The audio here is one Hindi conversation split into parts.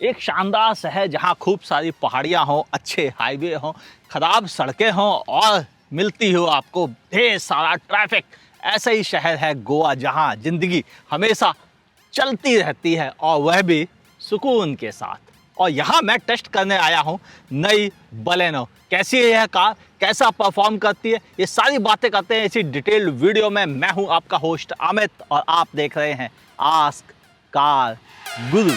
एक शानदार शहर जहां खूब सारी पहाड़ियां हों, अच्छे हाईवे हों, खराब सड़कें हों और मिलती हो आपको ढेर सारा ट्रैफिक। ऐसा ही शहर है गोवा, जहां जिंदगी हमेशा चलती रहती है और वह भी सुकून के साथ। और यहाँ मैं टेस्ट करने आया हूँ नई बलेनो। कैसी है यह कार, कैसा परफॉर्म करती है, ये सारी बातें करते हैं इसी डिटेल्ड वीडियो में। मैं हूँ आपका होस्ट अमित और आप देख रहे हैं आस्क कार गुरु।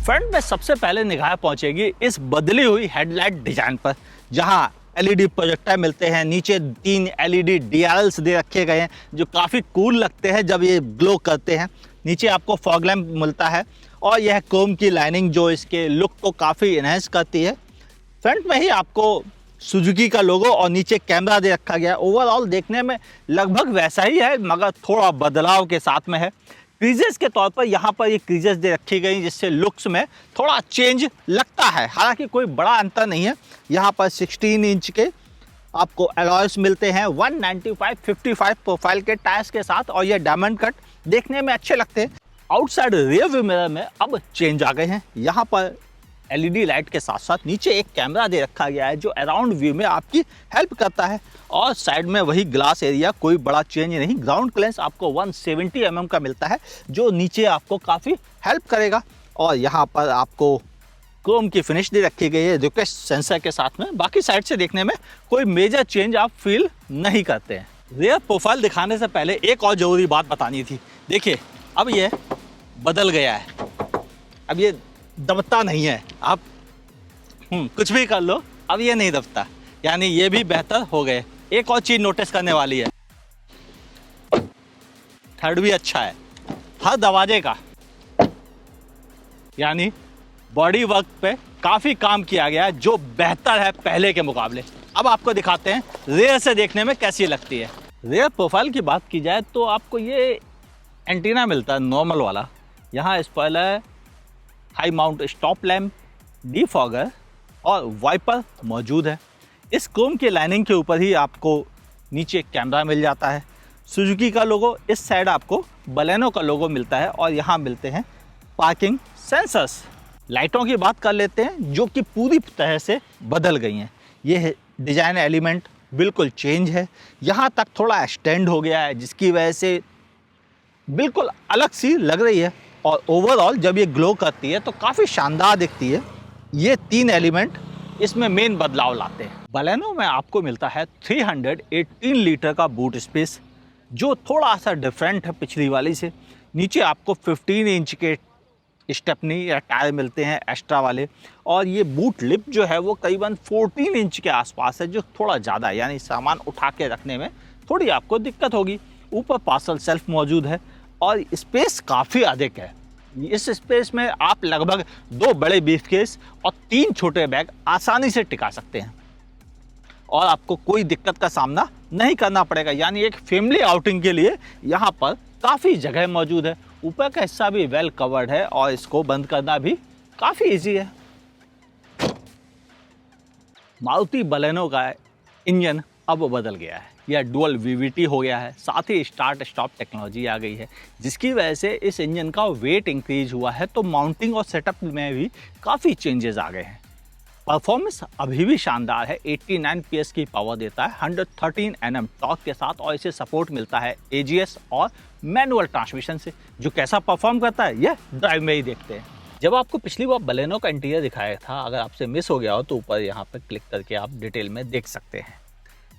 फ्रंट में सबसे पहले निगाह पहुंचेगी इस बदली हुई हेडलाइट डिजाइन पर, जहां एलईडी प्रोजेक्टर मिलते हैं। नीचे 3 एलईडी डीआरएल्स दे रखे गए हैं जो काफ़ी कूल लगते हैं जब ये ग्लो करते हैं। नीचे आपको फॉग लैंप मिलता है और यह क्रोम की लाइनिंग जो इसके लुक को काफ़ी इन्हेंस करती है। फ्रंट में ही आपको सुजुकी का लोगो और नीचे कैमरा दे रखा गया है। ओवरऑल देखने में लगभग वैसा ही है मगर थोड़ा बदलाव के साथ में है। क्रीजेस के तौर पर यहाँ पर ये क्रीजेस दे रखी गई जिससे लुक्स में थोड़ा चेंज लगता है, हालांकि कोई बड़ा अंतर नहीं है। यहाँ पर 16 इंच के आपको अलॉयस मिलते हैं 195/55 प्रोफाइल के टायर्स के साथ और ये डायमंड कट देखने में अच्छे लगते हैं। आउटसाइड रियर व्यू मिरर में अब चेंज आ गए हैं। यहाँ पर एलईडी लाइट के साथ साथ नीचे एक कैमरा दे रखा गया है जो अराउंड व्यू में आपकी हेल्प करता है और साइड में वही ग्लास एरिया, कोई बड़ा चेंज नहीं। ग्राउंड क्लियरेंस आपको 170 mm का मिलता है जो नीचे आपको काफ़ी हेल्प करेगा। और यहाँ पर आपको क्रोम की फिनिश दे रखी गई है रिक्वेस्ट सेंसर के साथ में। बाकी साइड से देखने में कोई मेजर चेंज आप फील नहीं करते हैं। रियर प्रोफाइल दिखाने से पहले एक और ज़रूरी बात बतानी थी। देखिए अब ये बदल गया है, अब ये दबता नहीं है। आप कुछ भी कर लो, अब ये नहीं दबता, यानी ये भी बेहतर हो गए। एक और चीज़ नोटिस करने वाली है, थर्ड भी अच्छा है हर दरवाजे का, यानी बॉडी वर्क पे काफ़ी काम किया गया है जो बेहतर है पहले के मुकाबले। अब आपको दिखाते हैं रेयर से देखने में कैसी लगती है। रेयर प्रोफाइल की बात की जाए तो आपको ये एंटीना मिलता है नॉर्मल वाला। यहाँ spoiler, high mount stop lamp, defogger और वाइपर मौजूद है। इस क्रोम की लाइनिंग के ऊपर ही आपको नीचे कैमरा मिल जाता है। सुजुकी का लोगो, इस साइड आपको बलेनो का लोगो मिलता है और यहाँ मिलते हैं पार्किंग सेंसर्स। लाइटों की बात कर लेते हैं जो कि पूरी तरह से बदल गई हैं। ये डिज़ाइन एलिमेंट बिल्कुल चेंज है, यहाँ तक थोड़ा एक्सटेंड हो गया है जिसकी वजह से बिल्कुल अलग सी लग रही है और ओवरऑल जब ये ग्लो करती है तो काफ़ी शानदार दिखती है। ये 3 एलिमेंट इसमें मेन बदलाव लाते हैं। बलेनो में आपको मिलता है 318 लीटर का बूट स्पेस जो थोड़ा सा डिफरेंट है पिछली वाली से। नीचे आपको 15 इंच के स्टेपनी या टायर मिलते हैं एक्स्ट्रा वाले और ये बूट लिप जो है वो करीबन 14 इंच के आसपास है जो थोड़ा ज़्यादा है, यानी सामान उठा के रखने में थोड़ी आपको दिक्कत होगी। ऊपर पार्सल सेल्फ मौजूद है और स्पेस काफ़ी अधिक है। इस स्पेस में आप लगभग 2 बड़े ब्रीफकेस और 3 छोटे बैग आसानी से टिका सकते हैं और आपको कोई दिक्कत का सामना नहीं करना पड़ेगा, यानी एक फैमिली आउटिंग के लिए यहाँ पर काफ़ी जगह मौजूद है। ऊपर का हिस्सा भी वेल कवर्ड है और इसको बंद करना भी काफ़ी इजी है। मारुति बलेनो का इंजन अब बदल गया है, यह डुअल वीवीटी हो गया है। साथ ही स्टार्ट स्टॉप टेक्नोलॉजी आ गई है जिसकी वजह से इस इंजन का वेट इंक्रीज हुआ है, तो माउंटिंग और सेटअप में भी काफ़ी चेंजेस आ गए हैं। परफॉर्मेंस अभी भी शानदार है, 89 PS की पावर देता है 113 Nm टॉर्क के साथ और इसे सपोर्ट मिलता है AGS और मैनुअल ट्रांसमिशन से। जो कैसा परफॉर्म करता है यह ड्राइव में ही देखते हैं। जब आपको पिछली बार बलेनो का इंटीरियर दिखाया था, अगर आपसे मिस हो गया हो तो ऊपर यहाँ पर क्लिक करके आप डिटेल में देख सकते हैं।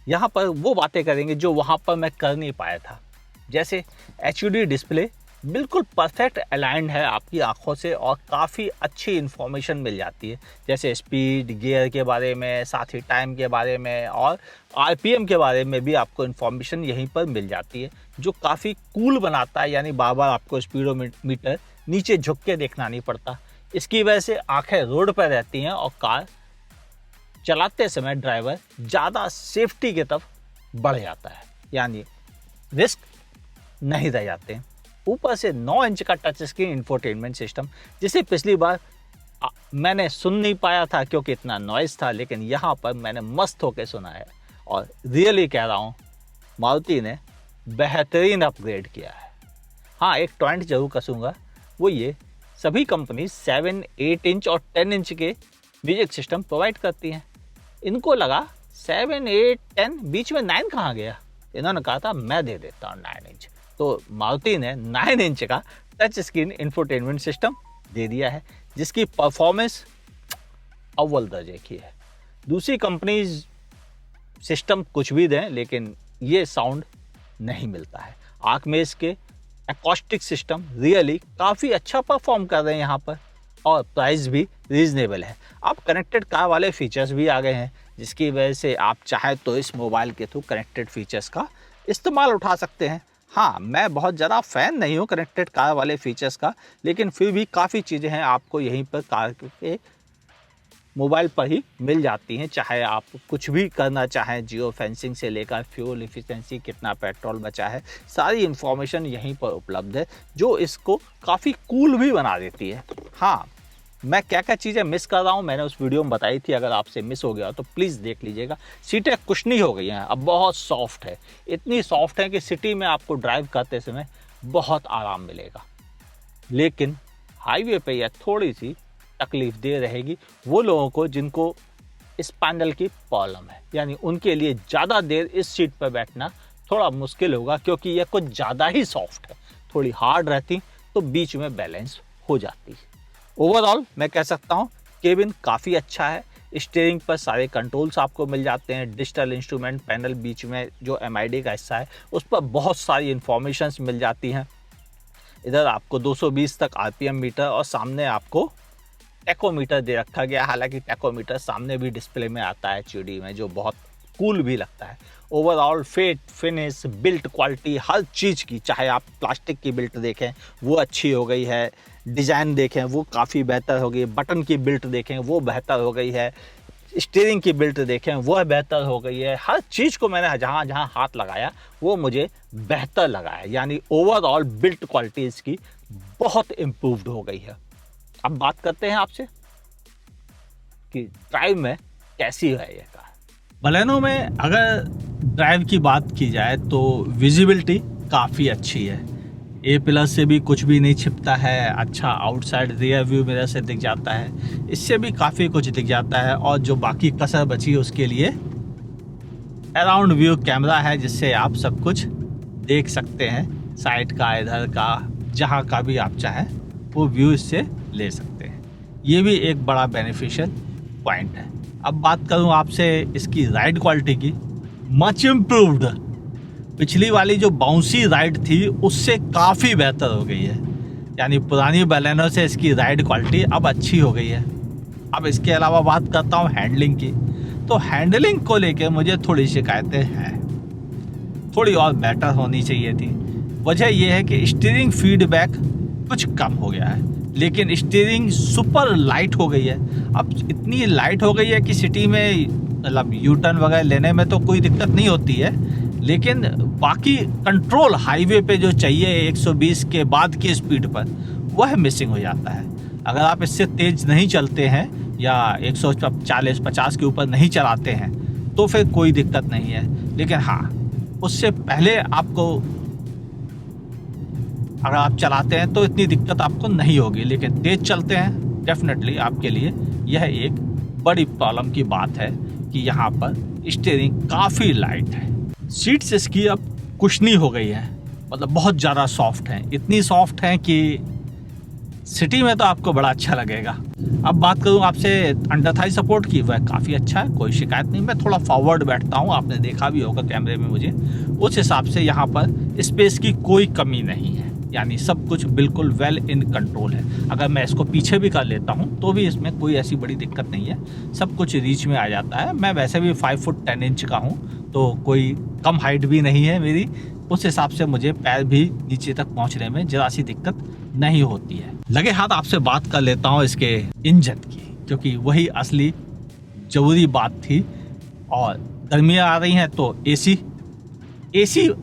यहाँ पर वो बातें करेंगे जो वहाँ पर मैं कर नहीं पाया था, जैसे HUD डिस्प्ले बिल्कुल परफेक्ट अलाइंड है आपकी आंखों से और काफ़ी अच्छी इन्फॉर्मेशन मिल जाती है, जैसे स्पीड, गियर के बारे में, साथ ही टाइम के बारे में और RPM के बारे में भी आपको इन्फॉर्मेशन यहीं पर मिल जाती है जो काफ़ी कूल बनाता है, यानी बार बार आपको स्पीडोमीटर नीचे झुक के देखना नहीं पड़ता। इसकी वजह से आंखें रोड पर रहती हैं और कार चलाते समय ड्राइवर ज़्यादा सेफ्टी की तरफ बढ़ जाता है, यानी रिस्क नहीं रह जाते हैं। ऊपर से 9 इंच का टच स्क्रीन इंफोटेनमेंट सिस्टम, जिसे पिछली बार मैंने सुन नहीं पाया था क्योंकि इतना नॉइज़ था, लेकिन यहाँ पर मैंने मस्त होकर सुना है और रियली कह रहा हूँ मारुति ने बेहतरीन अपग्रेड किया है। हाँ, एक पॉइंट जरूर कसूँगा, वो ये सभी कंपनी 7, 8 इंच और 10 इंच के म्यूजिक सिस्टम प्रोवाइड करती हैं। इनको लगा 7, 8, 10, बीच में 9 कहाँ गया। इन्होंने कहा था मैं दे देता हूँ 9 इंच, तो मारुति ने 9 इंच का टच स्क्रीन इंफोटेनमेंट सिस्टम दे दिया है, जिसकी परफॉर्मेंस अव्वल दर्जे की है। दूसरी कंपनीज सिस्टम कुछ भी दें, लेकिन ये साउंड नहीं मिलता है। आर्कमेस के एकॉस्टिक सिस्टम रियली काफ़ी अच्छा परफॉर्म कर रहे हैं यहाँ पर, और प्राइस भी रीजनेबल है। अब कनेक्टेड कार वाले फीचर्स भी आ गए हैं, जिसकी वजह से आप चाहे तो इस मोबाइल के थ्रू कनेक्टेड फीचर्स का इस्तेमाल उठा सकते हैं। हाँ, मैं बहुत ज़्यादा फ़ैन नहीं हूँ कनेक्टेड कार वाले फीचर्स का, लेकिन फिर भी काफ़ी चीज़ें हैं आपको यहीं पर कार के मोबाइल पर ही मिल जाती हैं। चाहे आप कुछ भी करना चाहें, जियो फेंसिंग से लेकर फ्यूल एफिशिएंसी, कितना पेट्रोल बचा है, सारी इन्फॉर्मेशन यहीं पर उपलब्ध है, जो इसको काफ़ी कूल भी बना देती है। हाँ, मैं क्या क्या चीज़ें मिस कर रहा हूँ मैंने उस वीडियो में बताई थी, अगर आपसे मिस हो गया तो प्लीज़ देख लीजिएगा। सीटें कुशनी हो गई हैं, अब बहुत सॉफ्ट है, इतनी सॉफ्ट है कि सिटी में आपको ड्राइव करते समय बहुत आराम मिलेगा। लेकिन हाईवे पे यह थोड़ी सी तकलीफ दे रहेगी वो लोगों को जिनको स्पाइनल की प्रॉब्लम है, यानी उनके लिए ज़्यादा देर इस सीट पर बैठना थोड़ा मुश्किल होगा, क्योंकि यह कुछ ज़्यादा ही सॉफ्ट है। थोड़ी हार्ड रहती तो बीच में बैलेंस हो जाती। ओवरऑल मैं कह सकता हूँ केबिन काफ़ी अच्छा है। स्टीयरिंग पर सारे कंट्रोल्स आपको मिल जाते हैं। डिजिटल इंस्ट्रूमेंट पैनल बीच में जो MID का हिस्सा है उस पर बहुत सारी इंफॉर्मेशंस मिल जाती हैं। इधर आपको 220 तक RPM मीटर और सामने आपको टैकोमीटर दे रखा गया। हालांकि टैकोमीटर सामने भी डिस्प्ले में आता है HUD में, जो बहुत कूल भी लगता है। Overall fit, finish, build quality, हर चीज़ की, चाहे आप प्लास्टिक की बिल्ट देखें वो अच्छी हो गई है, डिज़ाइन देखें वो काफ़ी बेहतर हो गई, बटन की बिल्ट देखें वो बेहतर हो गई है, स्टीयरिंग की बिल्ट देखें वो बेहतर हो गई है। हर चीज़ को मैंने जहाँ जहाँ हाथ लगाया वो मुझे बेहतर लगा है, यानी ओवरऑल बिल्ट क्वालिटी इसकी बहुत इम्प्रूव्ड हो गई है। अब बात करते हैं आपसे कि ड्राइव में कैसी है ये कार। बलेनो में अगर ड्राइव की बात की जाए तो विजिबिलिटी काफ़ी अच्छी है। A+ से भी कुछ भी नहीं छिपता है, अच्छा आउटसाइड रियर व्यू मिरर से दिख जाता है, इससे भी काफ़ी कुछ दिख जाता है। और जो बाकी कसर बची है उसके लिए अराउंड व्यू कैमरा है, जिससे आप सब कुछ देख सकते हैं, साइड का, इधर का, जहाँ का भी आप चाहें वो व्यू इससे ले सकते हैं। ये भी एक बड़ा बेनिफिशियल पॉइंट है। अब बात करूं आपसे इसकी राइड क्वालिटी की, मच इम्प्रूव्ड। पिछली वाली जो बाउंसी राइड थी उससे काफ़ी बेहतर हो गई है, यानी पुरानी बलेनो से इसकी राइड क्वालिटी अब अच्छी हो गई है। अब इसके अलावा बात करता हूँ हैंडलिंग की, तो हैंडलिंग को लेकर मुझे थोड़ी शिकायतें हैं, थोड़ी और बेटर होनी चाहिए थी। वजह यह है कि स्टीयरिंग फीडबैक कुछ कम हो गया है, लेकिन स्टीयरिंग सुपर लाइट हो गई है। अब इतनी लाइट हो गई है कि सिटी में मतलब U-टर्न वगैरह लेने में तो कोई दिक्कत नहीं होती है, लेकिन बाकी कंट्रोल हाईवे पे जो चाहिए 120 के बाद की स्पीड पर, वह मिसिंग हो जाता है। अगर आप इससे तेज़ नहीं चलते हैं या 140-50 के ऊपर नहीं चलाते हैं तो फिर कोई दिक्कत नहीं है, लेकिन हाँ, उससे पहले आपको अगर आप चलाते हैं तो इतनी दिक्कत आपको नहीं होगी, लेकिन तेज़ चलते हैं डेफिनेटली आपके लिए यह एक बड़ी प्रॉब्लम की बात है कि यहाँ पर स्टीयरिंग काफ़ी लाइट है। सीट्स इसकी अब कुशनी हो गई है, मतलब बहुत ज़्यादा सॉफ्ट हैं, इतनी सॉफ्ट हैं कि सिटी में तो आपको बड़ा अच्छा लगेगा। अब बात करूँ आपसे अंडर थाई सपोर्ट की, वह काफ़ी अच्छा है, कोई शिकायत नहीं। मैं थोड़ा फॉरवर्ड बैठता हूँ, आपने देखा भी होगा कैमरे में मुझे, उस हिसाब से यहाँ पर स्पेस की कोई कमी नहीं है, यानी सब कुछ बिल्कुल वेल इन कंट्रोल है। अगर मैं इसको पीछे भी कर लेता हूँ तो भी इसमें कोई ऐसी बड़ी दिक्कत नहीं है, सब कुछ रीच में आ जाता है। मैं वैसे भी 5 फुट 10 इंच का हूँ, तो कोई कम हाइट भी नहीं है मेरी, उस हिसाब से मुझे पैर भी नीचे तक पहुँचने में ज़रा सी दिक्कत नहीं होती है। लगे हाथ आपसे बात कर लेता हूँ इसके इंजन की, क्योंकि वही असली ज़रूरी बात थी। और गर्मियाँ आ रही हैं तो AC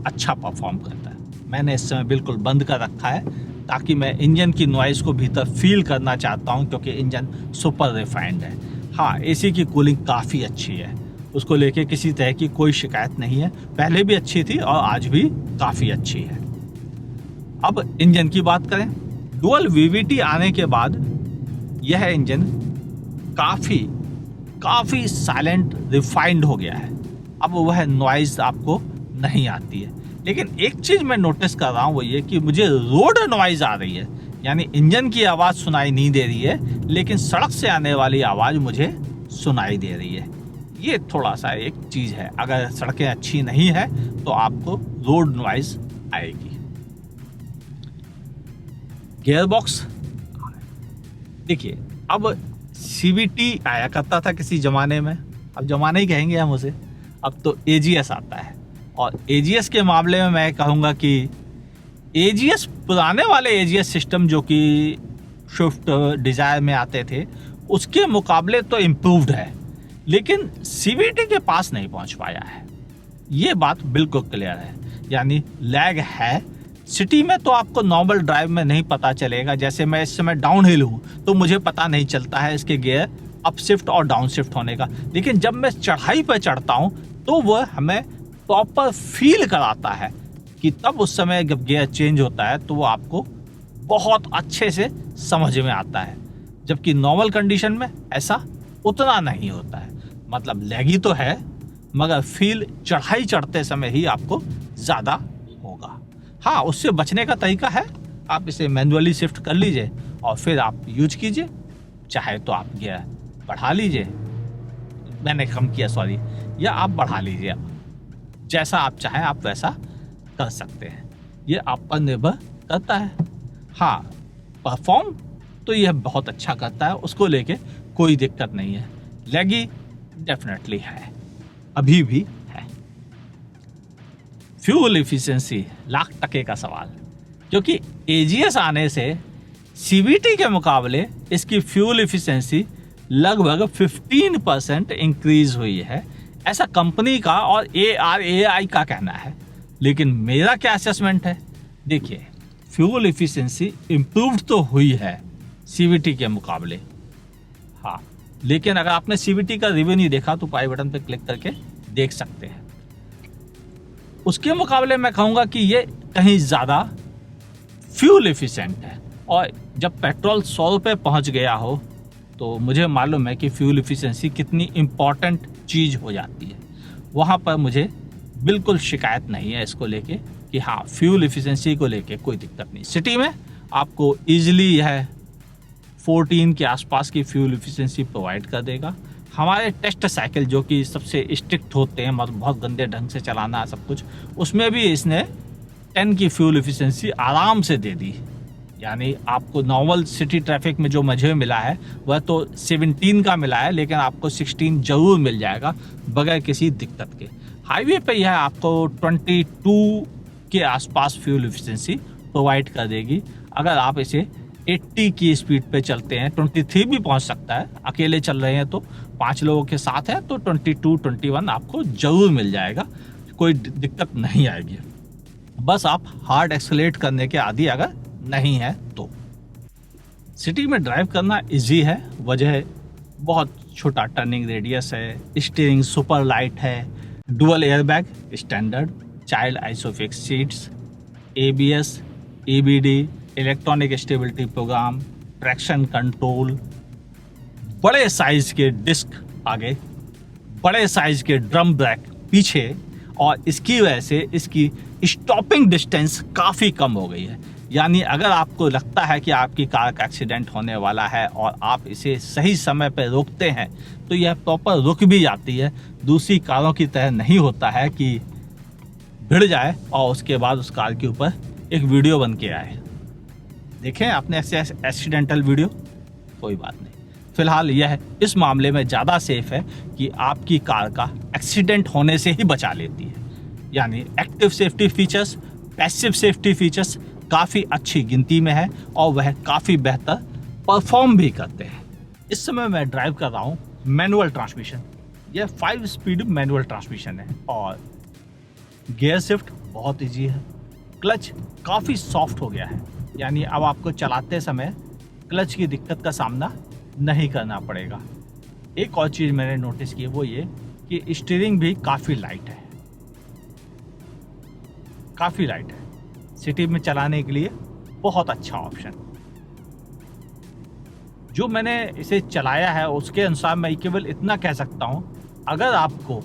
अच्छा परफॉर्म करता है। मैंने इस समय बिल्कुल बंद कर रखा है ताकि मैं इंजन की नॉइज़ को भीतर फील करना चाहता हूं, क्योंकि इंजन सुपर रिफाइंड है। हाँ, एसी की कूलिंग काफ़ी अच्छी है, उसको लेके किसी तरह की कोई शिकायत नहीं है। पहले भी अच्छी थी और आज भी काफ़ी अच्छी है। अब इंजन की बात करें, डुअल वीवीटी आने के बाद यह इंजन काफ़ी साइलेंट रिफाइंड हो गया है। अब वह नॉइज़ आपको नहीं आती है। लेकिन एक चीज़ मैं नोटिस कर रहा हूँ, वो ये कि मुझे रोड नॉइज़ आ रही है, यानी इंजन की आवाज़ सुनाई नहीं दे रही है, लेकिन सड़क से आने वाली आवाज़ मुझे सुनाई दे रही है। ये थोड़ा सा एक चीज़ है, अगर सड़कें अच्छी नहीं है तो आपको रोड नॉइज़ आएगी। गियरबॉक्स देखिए, अब सीवीटी आया करता था किसी ज़माने में, अब ज़माना ही कहेंगे हम उसे, अब तो एजीएस आता है। और एजीएस के मामले में मैं कहूँगा कि एजीएस, पुराने वाले एजीएस सिस्टम जो कि स्विफ्ट डिज़ायर में आते थे, उसके मुकाबले तो इम्प्रूव्ड है, लेकिन सीवीटी के पास नहीं पहुँच पाया है। ये बात बिल्कुल क्लियर है, यानी लैग है। सिटी में तो आपको नॉर्मल ड्राइव में नहीं पता चलेगा, जैसे मैं इस समय डाउन हिल हूँ तो मुझे पता नहीं चलता है इसके गियर अप शिफ्ट और डाउन शिफ्ट होने का, लेकिन जब मैं चढ़ाई पर चढ़ता हूँ तो वह हमें प्रॉपर फील कराता है कि तब उस समय जब गियर चेंज होता है तो वो आपको बहुत अच्छे से समझ में आता है, जबकि नॉर्मल कंडीशन में ऐसा उतना नहीं होता है। मतलब लैगी तो है, मगर फील चढ़ाई चढ़ते समय ही आपको ज़्यादा होगा। हाँ, उससे बचने का तरीका है, आप इसे मैनुअली शिफ्ट कर लीजिए और फिर आप यूज कीजिए। चाहे तो आप गियर बढ़ा लीजिए, मैंने कम किया सॉरी, या आप बढ़ा लीजिए, जैसा आप चाहें आप वैसा कर सकते हैं। ये आप पर निर्भर करता है। हाँ, परफॉर्म तो यह बहुत अच्छा करता है, उसको लेके कोई दिक्कत नहीं है। लैगी डेफिनेटली है, अभी भी है। फ्यूल एफिशिएंसी लाख टके का सवाल, क्योंकि एजीएस आने से सीवीटी के मुकाबले इसकी फ्यूल एफिशिएंसी लगभग 15% इंक्रीज हुई है, ऐसा कंपनी का और ARAI का कहना है। लेकिन मेरा क्या असेसमेंट है, देखिए, फ्यूल एफिशिएंसी इम्प्रूव्ड तो हुई है सीवीटी के मुकाबले, हाँ, लेकिन अगर आपने सीवीटी का रिव्यू नहीं देखा तो पाई बटन पर क्लिक करके देख सकते हैं। उसके मुकाबले मैं कहूँगा कि ये कहीं ज़्यादा फ्यूल एफिशिएंट है, और जब पेट्रोल 100 रुपये पहुँच गया हो तो मुझे मालूम है कि फ्यूल एफिशिएंसी कितनी इम्पॉर्टेंट चीज़ हो जाती है। वहाँ पर मुझे बिल्कुल शिकायत नहीं है इसको लेके कि हाँ, फ्यूल एफिशिएंसी को लेके कोई दिक्कत नहीं। सिटी में आपको ईजिली यह 14 के आसपास की फ्यूल एफिशिएंसी प्रोवाइड कर देगा। हमारे टेस्ट साइकिल जो कि सबसे स्ट्रिक्ट होते हैं, मतलब बहुत गंदे ढंग से चलाना है सब कुछ, उसमें भी इसने 10 की फ्यूल एफिशिएंसी आराम से दे दी। यानी आपको नॉर्मल सिटी ट्रैफिक में जो मुझे मिला है वह तो 17 का मिला है, लेकिन आपको 16 जरूर मिल जाएगा बगैर किसी दिक्कत के। हाईवे पे यह आपको 22 के आसपास फ्यूल एफिशिएंसी प्रोवाइड कर देगी। अगर आप इसे 80 की स्पीड पे चलते हैं, 23 भी पहुंच सकता है, अकेले चल रहे हैं तो, 5 लोगों के साथ है तो 22, 21 आपको जरूर मिल जाएगा, कोई दिक्कत नहीं आएगी। बस आप हार्ड एक्सेलरेट करने के आदी अगर नहीं है तो। सिटी में ड्राइव करना इजी है, वजह बहुत छोटा टर्निंग रेडियस है, स्टीयरिंग सुपर लाइट है, dual airbag standard, child isofix seats, ABS, EBD, electronic stability program, traction control, बड़े साइज के डिस्क आगे, बड़े साइज के ड्रम ब्रेक पीछे, और इसकी वजह से इसकी स्टॉपिंग डिस्टेंस काफ़ी कम हो गई है। यानी अगर आपको लगता है कि आपकी कार का एक्सीडेंट होने वाला है और आप इसे सही समय पर रोकते हैं तो यह प्रॉपर रुक भी जाती है। दूसरी कारों की तरह नहीं होता है कि भिड़ जाए और उसके बाद उस कार के ऊपर एक वीडियो बन के आए। देखें आपने ऐसे एक्सीडेंटल वीडियो, कोई बात नहीं। फिलहाल यह इस मामले में ज़्यादा सेफ है कि आपकी कार का एक्सीडेंट होने से ही बचा लेती है। यानी active safety features, passive safety features काफ़ी अच्छी गिनती में है और वह काफ़ी बेहतर परफॉर्म भी करते हैं। इस समय मैं ड्राइव कर रहा हूँ मैनुअल ट्रांसमिशन। यह 5 स्पीड मैनुअल ट्रांसमिशन है और गियर शिफ्ट बहुत ईजी है। क्लच काफ़ी सॉफ्ट हो गया है, यानी अब आपको चलाते समय क्लच की दिक्कत का सामना नहीं करना पड़ेगा। एक और चीज़ मैंने नोटिस की वो ये कि स्टीयरिंग भी काफ़ी लाइट है, काफ़ी लाइट है। सिटी में चलाने के लिए बहुत अच्छा ऑप्शन। जो मैंने इसे चलाया है उसके अनुसार मैं केवल इतना कह सकता हूं, अगर आपको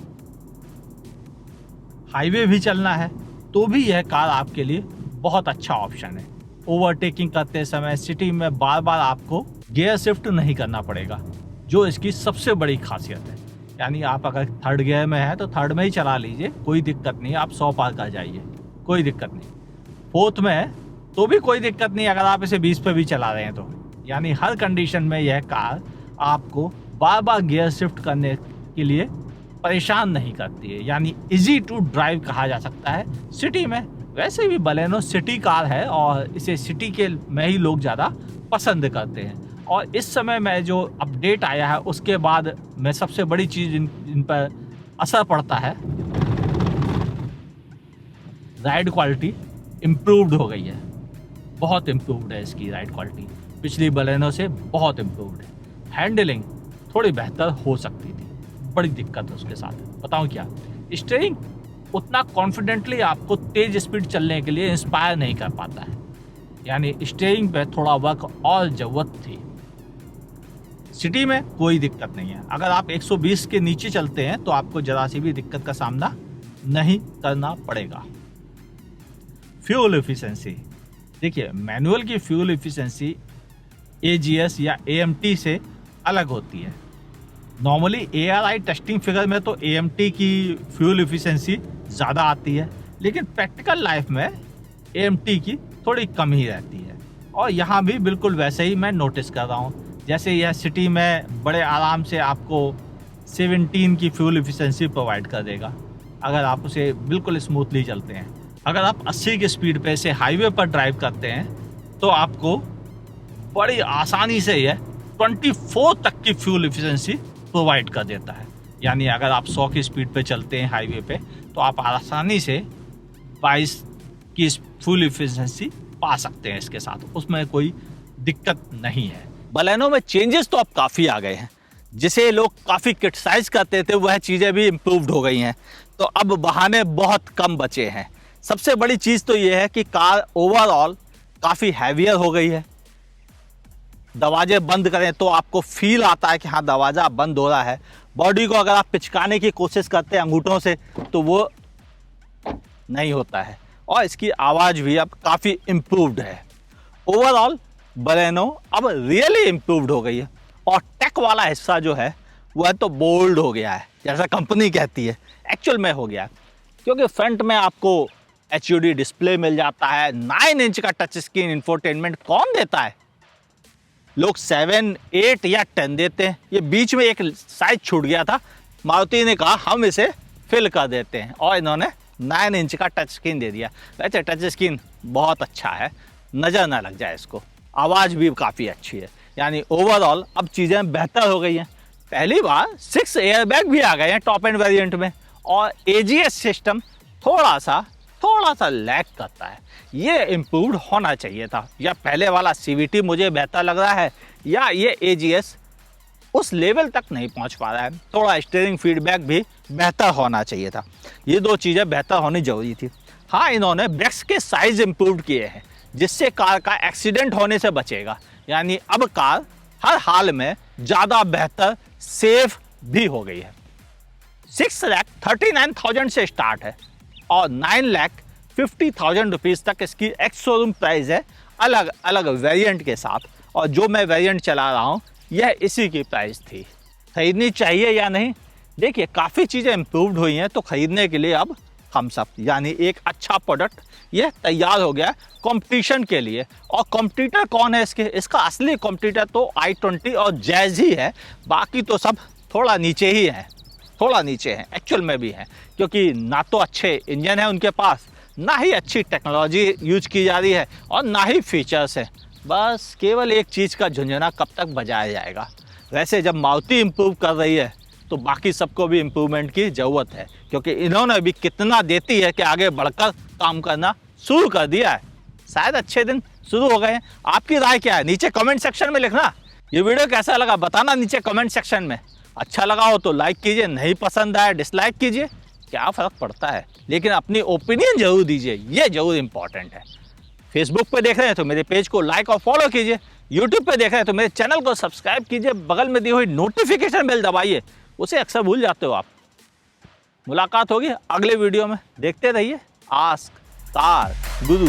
हाईवे भी चलना है तो भी यह कार आपके लिए बहुत अच्छा ऑप्शन है। ओवरटेकिंग करते समय सिटी में बार बार आपको गियर शिफ्ट नहीं करना पड़ेगा, जो इसकी सबसे बड़ी खासियत है। यानी आप अगर थर्ड गियर में है तो थर्ड में ही चला लीजिए, कोई दिक्कत नहीं, आप 100 पार कर जाइए, कोई दिक्कत नहीं। फोर्थ में है तो भी कोई दिक्कत नहीं अगर आप इसे 20 पे भी चला रहे हैं तो। यानी हर कंडीशन में यह कार आपको बार बार गियर शिफ्ट करने के लिए परेशान नहीं करती है, यानी इजी टू ड्राइव कहा जा सकता है सिटी में। वैसे भी बलेनो सिटी कार है और इसे सिटी के में ही लोग ज़्यादा पसंद करते हैं। और इस समय में जो अपडेट आया है उसके बाद में सबसे बड़ी चीज़ इन पर असर पड़ता है, राइड क्वालिटी इम्प्रूव्ड हो गई है, बहुत इम्प्रूव्ड है इसकी राइड क्वालिटी, पिछली बलेनो से बहुत इम्प्रूव्ड है। हैंडलिंग थोड़ी बेहतर हो सकती थी, बड़ी दिक्कत है उसके साथ। बताऊं क्या, स्टीयरिंग उतना कॉन्फिडेंटली आपको तेज स्पीड चलने के लिए इंस्पायर नहीं कर पाता है, यानी स्टीयरिंग पे थोड़ा वर्क और ज़रूरत थी। सिटी में कोई दिक्कत नहीं है, अगर आप 120 के नीचे चलते हैं तो आपको ज़रा सी भी दिक्कत का सामना नहीं करना पड़ेगा। फ्यूल एफिशिएंसी, देखिए मैनुअल की फ्यूल एफिशिएंसी AGS या AMT से अलग होती है। नॉर्मली ARI टेस्टिंग फिगर में तो AMT की फ्यूल एफिशिएंसी ज़्यादा आती है, लेकिन प्रैक्टिकल लाइफ में AMT की थोड़ी कम ही रहती है। और यहाँ भी बिल्कुल वैसे ही मैं नोटिस कर रहा हूँ, जैसे यह सिटी में बड़े आराम से आपको 17 की फ्यूल एफिशिएंसी प्रोवाइड कर देगा अगर आप उसे बिल्कुल स्मूथली चलते हैं। अगर आप 80 की स्पीड पे से हाईवे पर ड्राइव करते हैं तो आपको बड़ी आसानी से यह 24 तक की फ्यूल एफिशिएंसी प्रोवाइड कर देता है। यानी अगर आप 100 की स्पीड पे चलते हैं हाईवे पे तो आप आसानी से 22 की फ्यूल एफिशिएंसी पा सकते हैं इसके साथ, उसमें कोई दिक्कत नहीं है। बलेनो में चेंजेस तो अब काफ़ी आ गए हैं, जिसे लोग काफ़ी क्रिटिसाइज करते थे वह चीज़ें भी इम्प्रूव्ड हो गई हैं, तो अब बहाने बहुत कम बचे हैं। सबसे बड़ी चीज़ तो ये है कि कार ओवरऑल काफ़ी हैवियर हो गई है। दरवाजे बंद करें तो आपको फील आता है कि हाँ दरवाज़ा बंद हो रहा है। बॉडी को अगर आप पिचकाने की कोशिश करते हैं अंगूठों से तो वो नहीं होता है। और इसकी आवाज़ भी अब काफ़ी इम्प्रूव्ड है। ओवरऑल बलेनो अब रियली इम्प्रूव्ड हो गई है। और टेक वाला हिस्सा जो है वह तो बोल्ड हो गया है, जैसा कंपनी कहती है, एक्चुअल में हो गया है। क्योंकि फ्रंट में आपको HUD डिस्प्ले मिल जाता है, 9 इंच का टच स्क्रीन इंफोटेनमेंट कौन देता है? लोग 7, 8 या 10 देते हैं। ये बीच में एक साइज छूट गया था, मारुति ने कहा हम इसे फिल कर देते हैं और इन्होंने 9 इंच का टच स्क्रीन दे दिया। वैसे टच स्क्रीन बहुत अच्छा है, नज़र ना लग जाए इसको। आवाज़ भी काफ़ी अच्छी है, यानी ओवरऑल अब चीज़ें बेहतर हो गई हैं। पहली बार 6 एयरबैग भी आ गए हैं टॉप एंड वेरिएंट में, और AGS सिस्टम थोड़ा सा लैग करता है। ये इम्प्रूव्ड होना चाहिए था, या पहले वाला CVT मुझे बेहतर लग रहा है, या ये AGS उस लेवल तक नहीं पहुंच पा रहा है। थोड़ा स्टीयरिंग फीडबैक भी बेहतर होना चाहिए था। ये दो चीज़ें बेहतर होनी जरूरी थी। हाँ, इन्होंने ब्रेक्स के साइज इम्प्रूव किए हैं, जिससे कार का एक्सीडेंट होने से बचेगा। यानी अब कार हर हाल में ज़्यादा बेहतर सेफ भी हो गई है। 6,39,000 से स्टार्ट है और 9,50,000 रुपीज़ तक इसकी एक्स शोरूम प्राइस है, अलग अलग वेरिएंट के साथ। और जो मैं वेरिएंट चला रहा हूँ यह इसी की प्राइस थी। खरीदनी चाहिए या नहीं? देखिए, काफ़ी चीज़ें इम्प्रूव्ड हुई हैं, तो खरीदने के लिए अब हम सब, यानी एक अच्छा प्रोडक्ट यह तैयार हो गया कंपटीशन के लिए। और कंपटीटर कौन है इसका असली कंपटीटर तो i20 और जैज़ ही है। बाकी तो सब थोड़ा नीचे ही है, थोड़ा नीचे हैं, एक्चुअल में भी हैं, क्योंकि ना तो अच्छे इंजन है उनके पास, ना ही अच्छी टेक्नोलॉजी यूज की जा रही है, और ना ही फीचर्स हैं। बस केवल एक चीज़ का झुंझुना कब तक बजाया जाएगा। वैसे जब मारुति इम्प्रूव कर रही है तो बाकी सबको भी इम्प्रूवमेंट की ज़रूरत है, क्योंकि इन्होंने भी कितना देती है कि आगे बढ़कर काम करना शुरू कर दिया है, शायद अच्छे दिन शुरू हो गए हैं। आपकी राय क्या है नीचे कमेंट सेक्शन में लिखना। ये वीडियो कैसा लगा बताना नीचे कमेंट सेक्शन में। अच्छा लगा हो तो लाइक कीजिए, नहीं पसंद आया डिसलाइक कीजिए, क्या फ़र्क पड़ता है, लेकिन अपनी ओपिनियन जरूर दीजिए, ये जरूर इंपॉर्टेंट है। फेसबुक पे देख रहे हैं तो मेरे पेज को लाइक और फॉलो कीजिए, यूट्यूब पे देख रहे हैं तो मेरे चैनल को सब्सक्राइब कीजिए, बगल में दी हुई नोटिफिकेशन बेल दबाइए, उसे अक्सर भूल जाते हो आप। मुलाकात होगी अगले वीडियो में, देखते रहिए आस्क कार गुरु।